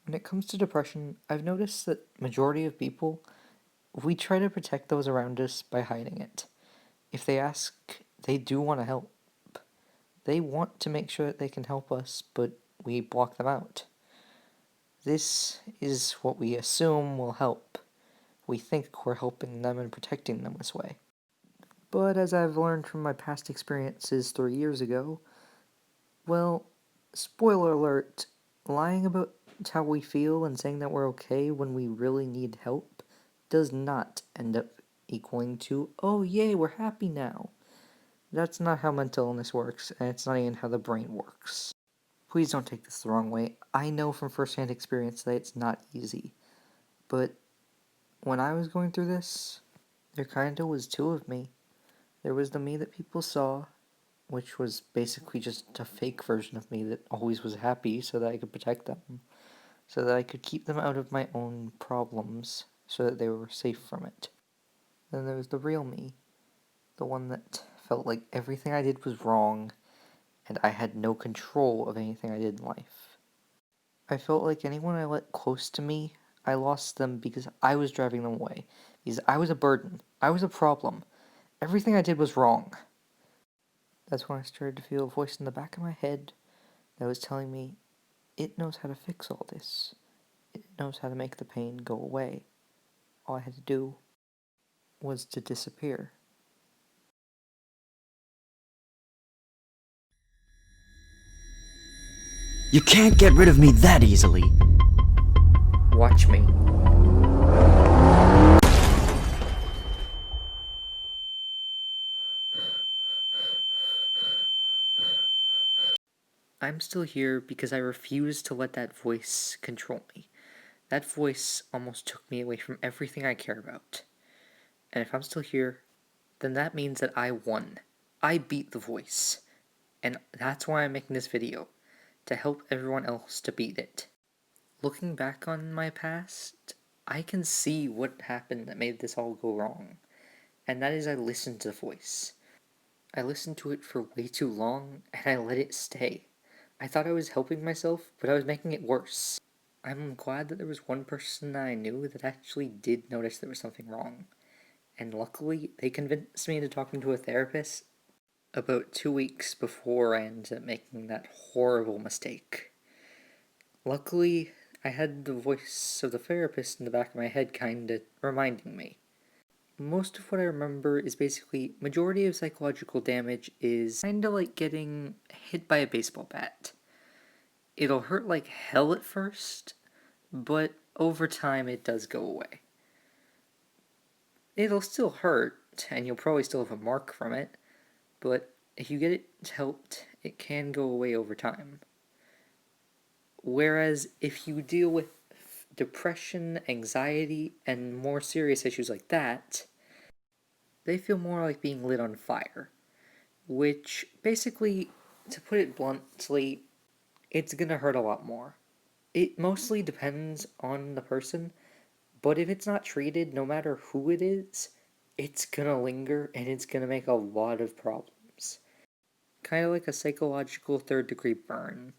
When it comes to depression, I've noticed that majority of people, we try to protect those around us by hiding it. If they ask, they do want to help. They want to make sure that they can help us, but we block them out. This is what we assume will help. We think we're helping them and protecting them this way. But as I've learned from my past experiences 3 years ago, well, spoiler alert, lying about how we feel and saying that we're okay when we really need help does not end up equaling to, oh yay, we're happy now. That's not how mental illness works, and it's not even how the brain works. Please don't take this the wrong way. I know from firsthand experience that it's not easy, but when I was going through this, there kinda was two of me. There was the me that people saw, which was basically just a fake version of me that always was happy so that I could protect them, so that I could keep them out of my own problems, so that they were safe from it. Then there was the real me, the one that felt like everything I did was wrong, and I had no control of anything I did in life. I felt like anyone I let close to me, I lost them because I was driving them away, because I was a burden, I was a problem. Everything I did was wrong. That's when I started to feel a voice in the back of my head that was telling me, it knows how to fix all this. It knows how to make the pain go away. All I had to do was to disappear. You can't get rid of me that easily. Watch me. I'm still here because I refuse to let that voice control me. That voice almost took me away from everything I care about. And if I'm still here, then that means that I won. I beat the voice. And that's why I'm making this video, to help everyone else to beat it. Looking back on my past, I can see what happened that made this all go wrong. And that is I listened to the voice. I listened to it for way too long, and I let it stay. I thought I was helping myself, but I was making it worse. I'm glad that there was one person that I knew that actually did notice there was something wrong. And luckily, they convinced me into talking to a therapist about 2 weeks before I ended up making that horrible mistake. Luckily, I had the voice of the therapist in the back of my head kinda reminding me. Most of what I remember is basically, majority of psychological damage is kinda like getting hit by a baseball bat. It'll hurt like hell at first, but over time it does go away. It'll still hurt, and you'll probably still have a mark from it, but if you get it helped, it can go away over time. Whereas if you deal with depression, anxiety, and more serious issues like that, they feel more like being lit on fire. Which, basically, to put it bluntly, it's gonna hurt a lot more. It mostly depends on the person, but if it's not treated, no matter who it is, it's gonna linger and it's gonna make a lot of problems. Kinda like a psychological third-degree burn.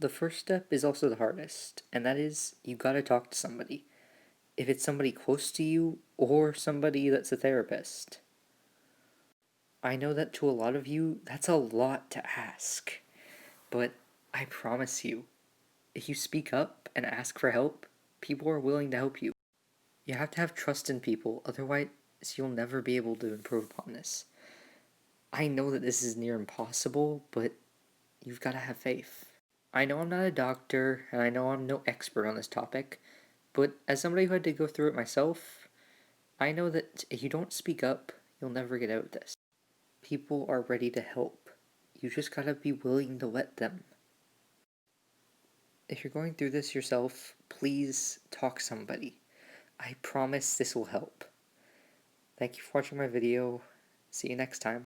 The first step is also the hardest, and that is, you gotta talk to somebody. If it's somebody close to you, or somebody that's a therapist. I know that to a lot of you, that's a lot to ask. But I promise you, if you speak up and ask for help, people are willing to help you. You have to have trust in people, otherwise you'll never be able to improve upon this. I know that this is near impossible, but you've got to have faith. I know I'm not a doctor, and I know I'm no expert on this topic, but as somebody who had to go through it myself, I know that if you don't speak up, you'll never get out of this. People are ready to help. You just gotta be willing to let them. If you're going through this yourself, please talk to somebody. I promise this will help. Thank you for watching my video. See you next time.